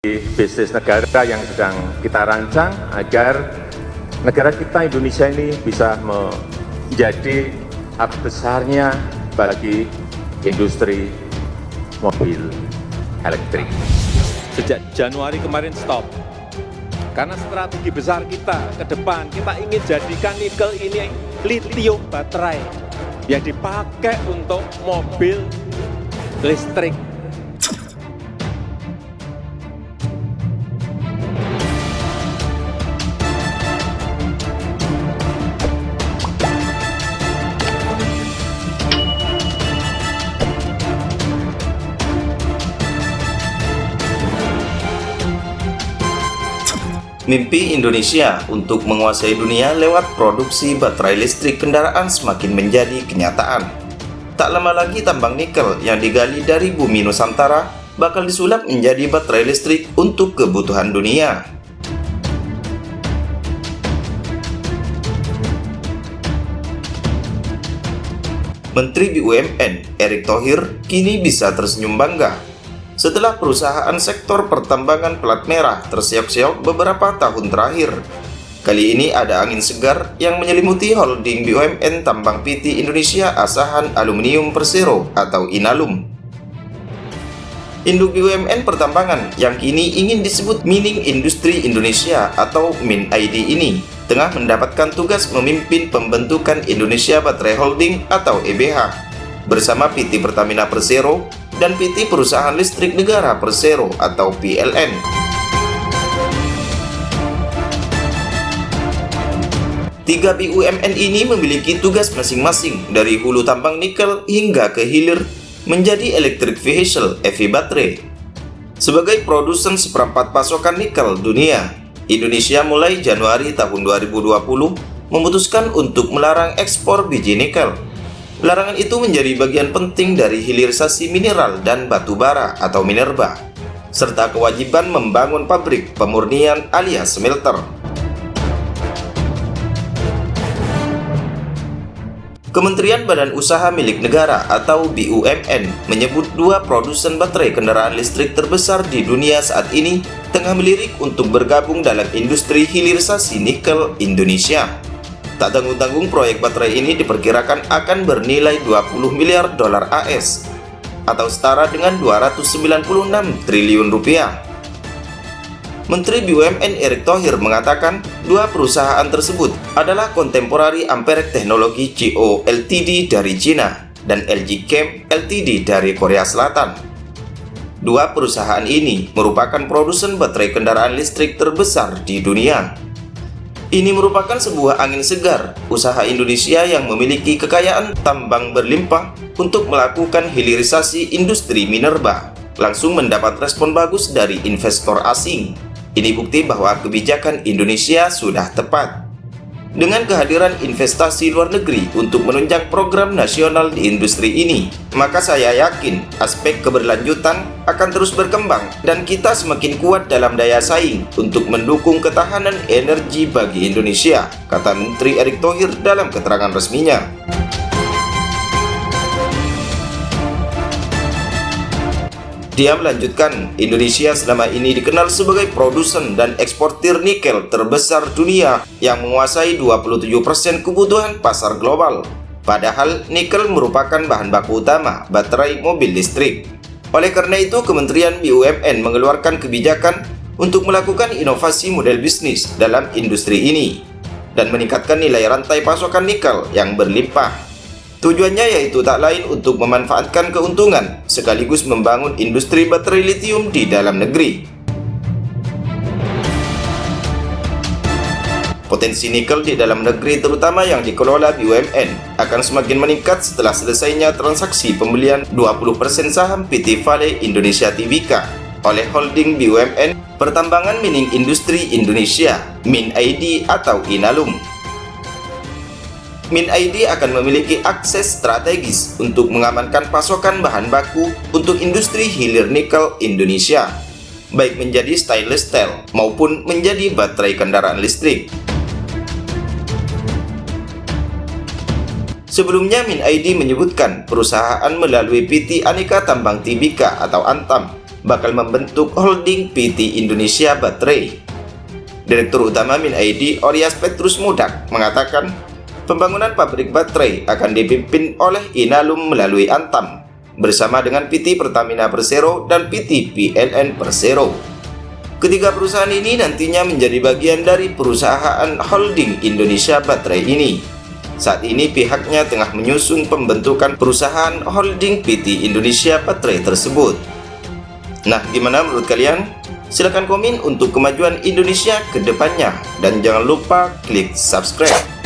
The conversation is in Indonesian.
bisnis negara yang sedang kita rancang agar negara kita Indonesia ini bisa menjadi hub besarnya bagi industri mobil elektrik. Sejak Januari kemarin stop, karena strategi besar kita ke depan, kita ingin jadikan nikel ini lithium baterai yang dipakai untuk mobil listrik. Mimpi Indonesia untuk menguasai dunia lewat produksi baterai listrik kendaraan semakin menjadi kenyataan. Tak lama lagi tambang nikel yang digali dari bumi Nusantara bakal disulap menjadi baterai listrik untuk kebutuhan dunia. Menteri BUMN Erick Thohir kini bisa tersenyum bangga setelah perusahaan sektor pertambangan pelat merah terseok-seok beberapa tahun terakhir. Kali ini ada angin segar yang menyelimuti holding BUMN Tambang PT Indonesia Asahan Aluminium Persero atau Inalum. Induk BUMN pertambangan yang kini ingin disebut Mining Industri Indonesia atau MINID ini tengah mendapatkan tugas memimpin pembentukan Indonesia Baterai Holding atau EBH bersama PT Pertamina Persero dan PT Perusahaan Listrik Negara Persero atau PLN. Tiga BUMN ini memiliki tugas masing-masing dari hulu tambang nikel hingga ke hilir menjadi electric vehicle EV baterai. Sebagai produsen seperempat pasokan nikel dunia, Indonesia mulai Januari tahun 2020 memutuskan untuk melarang ekspor biji nikel. Larangan itu menjadi bagian penting dari hilirisasi mineral dan batu bara atau minerba, serta kewajiban membangun pabrik pemurnian alias smelter. Kementerian Badan Usaha Milik Negara atau BUMN menyebut dua produsen baterai kendaraan listrik terbesar di dunia saat ini tengah melirik untuk bergabung dalam industri hilirisasi nikel Indonesia. Tak tanggung-tanggung, proyek baterai ini diperkirakan akan bernilai 20 miliar dolar AS atau setara dengan 296 triliun rupiah. Menteri BUMN Erick Thohir mengatakan dua perusahaan tersebut adalah Contemporary Amperage Technology Co Ltd dari China dan LG Chem Ltd dari Korea Selatan. Dua perusahaan ini merupakan produsen baterai kendaraan listrik terbesar di dunia. Ini merupakan sebuah angin segar usaha Indonesia yang memiliki kekayaan tambang berlimpah untuk melakukan hilirisasi industri minerba. Langsung mendapat respon bagus dari investor asing. Ini bukti bahwa kebijakan Indonesia sudah tepat. Dengan kehadiran investasi luar negeri untuk menunjang program nasional di industri ini, maka saya yakin aspek keberlanjutan akan terus berkembang dan kita semakin kuat dalam daya saing untuk mendukung ketahanan energi bagi Indonesia, kata Menteri Erick Thohir dalam keterangan resminya. Dia melanjutkan, Indonesia selama ini dikenal sebagai produsen dan eksportir nikel terbesar dunia yang menguasai 27% kebutuhan pasar global. Padahal nikel merupakan bahan baku utama baterai mobil listrik. Oleh karena itu, Kementerian BUMN mengeluarkan kebijakan untuk melakukan inovasi model bisnis dalam industri ini dan meningkatkan nilai rantai pasokan nikel yang berlimpah. Tujuannya yaitu tak lain untuk memanfaatkan keuntungan sekaligus membangun industri baterai lithium di dalam negeri. Potensi nikel di dalam negeri terutama yang dikelola BUMN akan semakin meningkat setelah selesainya transaksi pembelian 20% saham PT Vale Indonesia Tbk oleh holding BUMN Pertambangan Mining Industri Indonesia MINID atau Inalum. MINID akan memiliki akses strategis untuk mengamankan pasokan bahan baku untuk industri hilir nikel Indonesia, baik menjadi stainless steel maupun menjadi baterai kendaraan listrik. Sebelumnya, MINID menyebutkan perusahaan melalui PT Aneka Tambang Tbk atau Antam bakal membentuk holding PT Indonesia Baterai. Direktur Utama MinID Oryas Petrus Mudak mengatakan pembangunan pabrik baterai akan dipimpin oleh Inalum melalui Antam bersama dengan PT Pertamina Persero dan PT PLN Persero. Ketiga perusahaan ini nantinya menjadi bagian dari perusahaan holding Indonesia Baterai ini. Saat ini pihaknya tengah menyusun pembentukan perusahaan holding PT Indonesia Baterai tersebut. Nah, gimana menurut kalian? Silahkan komen untuk kemajuan Indonesia ke depannya dan jangan lupa klik subscribe.